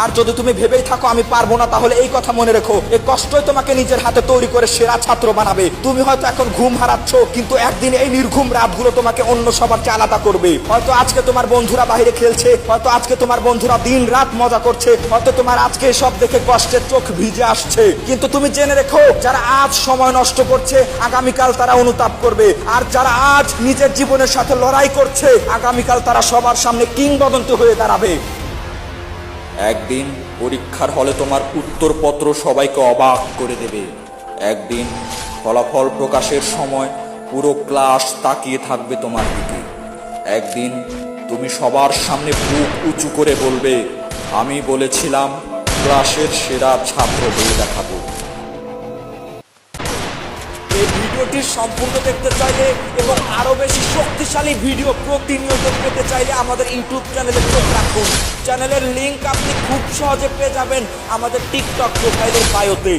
আর যদি তুমি ভেবেই থাকো আমি পারবো না, তাহলে এই কথা মনে রেখো, এই কষ্টই তোমাকে নিজের হাতে তৈরি করে সেরা ছাত্র বানাবে। তুমি হয়তো এখন ঘুম হারাচ্ছ, কিন্তু একদিন এই নির্ঘুম রাতগুলো তোমাকে অন্য সবার চেয়ে আলাদা করবে। হয়তো আজকে তোমার বন্ধুরা বাইরে খেলছে, হয়তো আজকে তোমার বন্ধুরা দিন রাত মজা করছে, হয়তো তোমার আজকে সব দেখে কষ্টের চোখ ভিজে আসছে, কিন্তু তুমি জেনে রেখো, যারা আজ সময় নষ্ট করছে আগামীকাল তারা অনুতাপ করবে। আর যারা আজ নিজের জীবনের সাথে লড়াই করছে আগামীকাল তারা সবার সামনে কিংবদন্তি হয়ে দাঁড়াবে। একদিন পরীক্ষার হলে তোমার উত্তরপত্র সবাইকে অবাক করে দেবে। একদিন ফলাফল প্রকাশের সময় পুরো ক্লাস তাকিয়ে থাকবে তোমার দিকে। একদিন তুমি সবার সামনে বুক উঁচু করে বলবে, আমি বলেছিলাম ক্লাসের সেরা ছাত্র হয়ে দেখাবো। এই ভিডিওটি সম্পূর্ণ দেখতে চাইলে এবং আরো বেশি শক্তিশালী ভিডিও প্রতিনিয়ত পেতে চাইলে আমাদের ইউটিউব চ্যানেলে চোখ রাখুন। চ্যানেলের লিংক আপনি খুব সহজে পেয়ে যাবেন আমাদের টিকটক প্রোফাইলের বায়োতে।